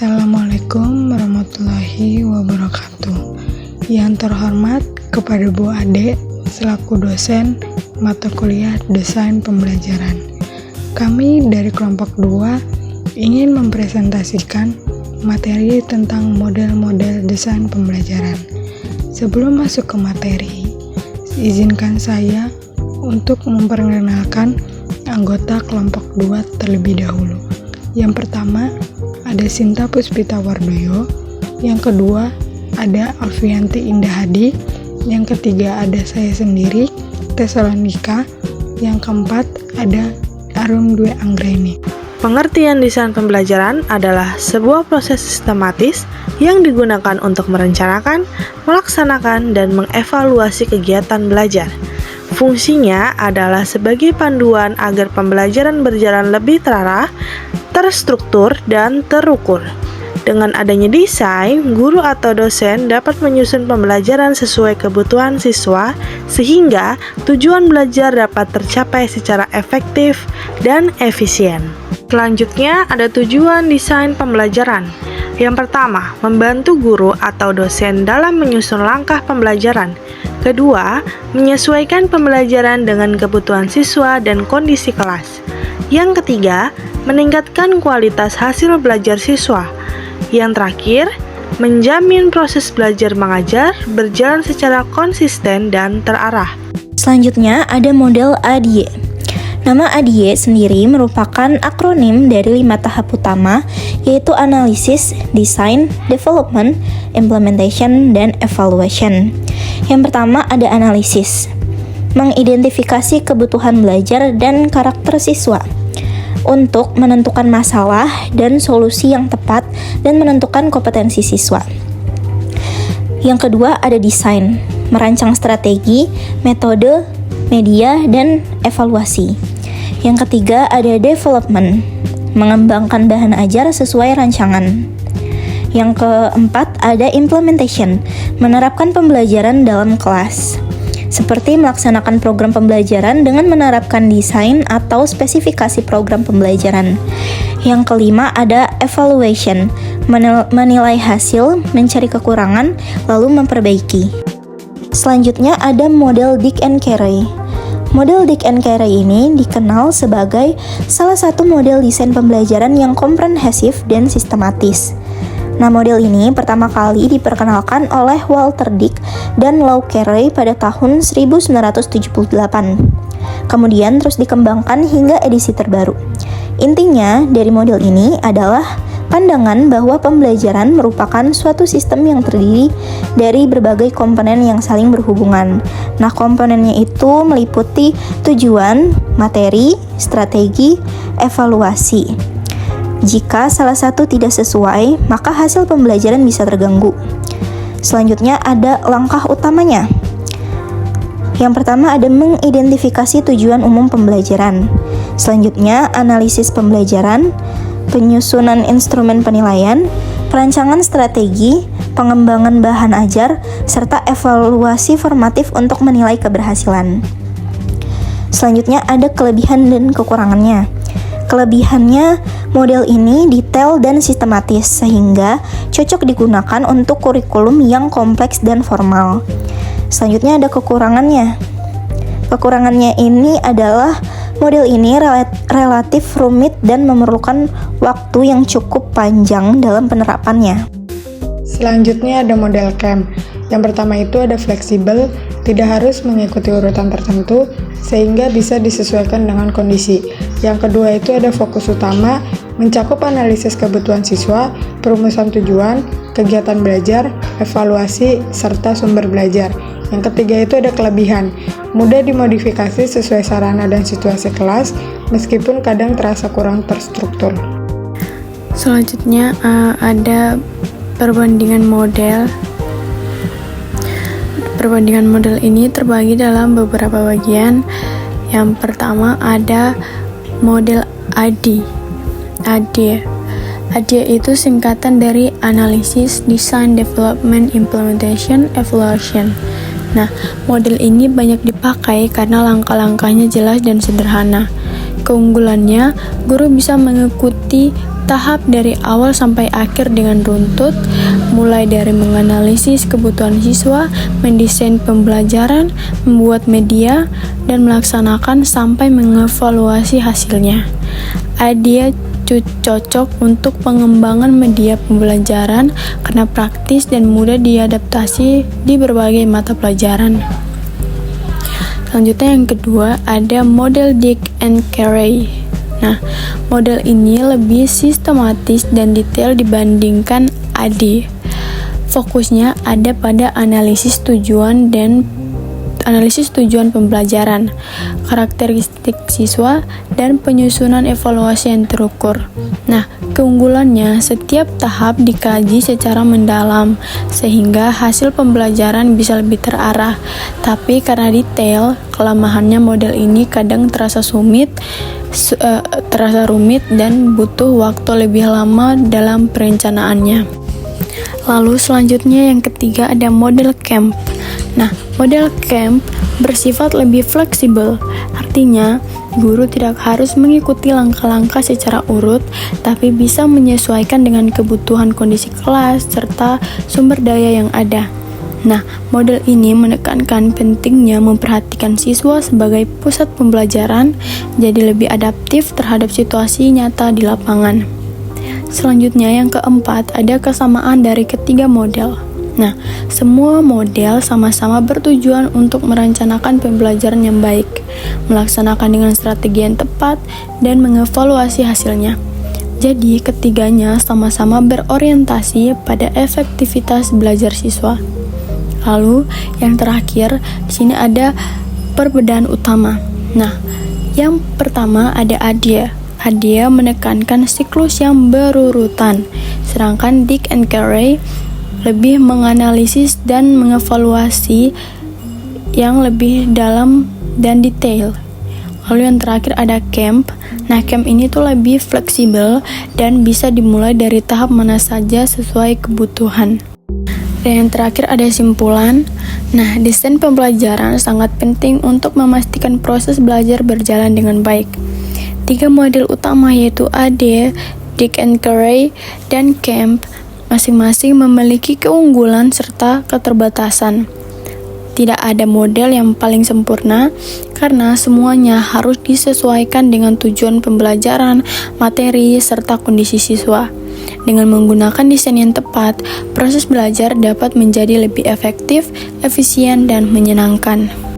Assalamualaikum warahmatullahi wabarakatuh. Yang terhormat kepada Bu Ade selaku dosen mata kuliah Desain Pembelajaran. Kami dari kelompok 2 ingin mempresentasikan materi tentang model-model desain pembelajaran. Sebelum masuk ke materi, izinkan saya untuk memperkenalkan anggota kelompok 2 terlebih dahulu. Yang pertama ada Sinta Puspita Wardoyo, yang kedua ada Alfianti Indahadi, yang ketiga ada saya sendiri, Tesalonika, yang keempat ada Arum Dwi Anggreni. Pengertian desain pembelajaran adalah sebuah proses sistematis yang digunakan untuk merencanakan, melaksanakan, dan mengevaluasi kegiatan belajar. Fungsinya adalah sebagai panduan agar pembelajaran berjalan lebih terarah, terstruktur, dan terukur. Dengan adanya desain, guru atau dosen dapat menyusun pembelajaran sesuai kebutuhan siswa sehingga tujuan belajar dapat tercapai secara efektif dan efisien. Selanjutnya ada tujuan desain pembelajaran. Yang pertama, membantu guru atau dosen dalam menyusun langkah pembelajaran. Kedua, menyesuaikan pembelajaran dengan kebutuhan siswa dan kondisi kelas. Yang ketiga, meningkatkan kualitas hasil belajar siswa. Yang terakhir, menjamin proses belajar mengajar berjalan secara konsisten dan terarah. Selanjutnya ada model ADY. Nama ADY sendiri merupakan akronim dari 5 tahap utama, yaitu Analysis, Design, Development, Implementation, dan Evaluation. Yang pertama ada analisis, mengidentifikasi kebutuhan belajar dan karakter siswa untuk menentukan masalah dan solusi yang tepat dan menentukan kompetensi siswa. Yang kedua ada desain, merancang strategi, metode, media, dan evaluasi. Yang ketiga ada development, mengembangkan bahan ajar sesuai rancangan. Yang keempat ada implementation, menerapkan pembelajaran dalam kelas, seperti melaksanakan program pembelajaran dengan menerapkan desain atau spesifikasi program pembelajaran. Yang kelima ada evaluation, menilai hasil, mencari kekurangan, lalu memperbaiki. Selanjutnya ada model Dick and Carey. Model Dick and Carey ini dikenal sebagai salah satu model desain pembelajaran yang komprehensif dan sistematis. Nah, model ini pertama kali diperkenalkan oleh Walter Dick dan Lou Carey pada tahun 1978. Kemudian terus dikembangkan hingga edisi terbaru. Intinya dari model ini adalah pandangan bahwa pembelajaran merupakan suatu sistem yang terdiri dari berbagai komponen yang saling berhubungan. Nah, komponennya itu meliputi tujuan, materi, strategi, evaluasi. Jika salah satu tidak sesuai, maka hasil pembelajaran bisa terganggu. Selanjutnya ada langkah utamanya. Yang pertama ada mengidentifikasi tujuan umum pembelajaran. Selanjutnya analisis pembelajaran, penyusunan instrumen penilaian, perancangan strategi, pengembangan bahan ajar, serta evaluasi formatif untuk menilai keberhasilan. Selanjutnya ada kelebihan dan kekurangannya. Kelebihannya, model ini detail dan sistematis sehingga cocok digunakan untuk kurikulum yang kompleks dan formal. Selanjutnya ada kekurangannya. Kekurangannya ini adalah model ini relatif rumit dan memerlukan waktu yang cukup panjang dalam penerapannya. Selanjutnya ada model CAM. Yang pertama itu ada fleksibel, tidak harus mengikuti urutan tertentu sehingga bisa disesuaikan dengan kondisi. Yang kedua itu ada fokus utama, mencakup analisis kebutuhan siswa, perumusan tujuan, kegiatan belajar, evaluasi, serta sumber belajar. Yang ketiga itu ada kelebihan, mudah dimodifikasi sesuai sarana dan situasi kelas, meskipun kadang terasa kurang terstruktur. Selanjutnya ada perbandingan model. Perbandingan model ini terbagi dalam beberapa bagian. Yang pertama ada model ADY. ADY itu singkatan dari Analysis, Design, Development, Implementation, Evaluation. Nah, model ini banyak dipakai karena langkah-langkahnya jelas dan sederhana. Keunggulannya, guru bisa mengikuti bertahap dari awal sampai akhir dengan runtut, mulai dari menganalisis kebutuhan siswa, mendesain pembelajaran, membuat media, dan melaksanakan sampai mengevaluasi hasilnya. IDEA cocok untuk pengembangan media pembelajaran karena praktis dan mudah diadaptasi di berbagai mata pelajaran. Selanjutnya yang kedua ada model Dick and Carey. Nah, model ini lebih sistematis dan detail dibandingkan AD. Fokusnya ada pada analisis tujuan pembelajaran, karakteristik siswa, dan penyusunan evaluasi yang terukur. Nah, keunggulannya setiap tahap dikaji secara mendalam sehingga hasil pembelajaran bisa lebih terarah. Tapi karena detail, kelemahannya model ini kadang terasa rumit dan butuh waktu lebih lama dalam perencanaannya. Lalu selanjutnya yang ketiga ada model CAMP. Nah, model CAMP bersifat lebih fleksibel, artinya guru tidak harus mengikuti langkah-langkah secara urut, tapi bisa menyesuaikan dengan kebutuhan kondisi kelas serta sumber daya yang ada. Nah, model ini menekankan pentingnya memperhatikan siswa sebagai pusat pembelajaran, jadi lebih adaptif terhadap situasi nyata di lapangan. Selanjutnya yang keempat ada kesamaan dari ketiga model. Nah, semua model sama-sama bertujuan untuk merencanakan pembelajaran yang baik, melaksanakan dengan strategi yang tepat, dan mengevaluasi hasilnya. Jadi, ketiganya sama-sama berorientasi pada efektivitas belajar siswa. Lalu, yang terakhir, di sini ada perbedaan utama. Nah, yang pertama ada ADEA. ADEA menekankan siklus yang berurutan, sedangkan Dick and Carey lebih menganalisis dan mengevaluasi yang lebih dalam dan detail. Lalu yang terakhir ada CAMP. Nah, CAMP ini tuh lebih fleksibel dan bisa dimulai dari tahap mana saja sesuai kebutuhan. Dan yang terakhir ada simpulan. Nah, desain pembelajaran sangat penting untuk memastikan proses belajar berjalan dengan baik. 3 model utama yaitu AD, Dick and Carey, dan CAMP masing-masing memiliki keunggulan serta keterbatasan. Tidak ada model yang paling sempurna karena semuanya harus disesuaikan dengan tujuan pembelajaran, materi, serta kondisi siswa. Dengan menggunakan desain yang tepat, proses belajar dapat menjadi lebih efektif, efisien, dan menyenangkan.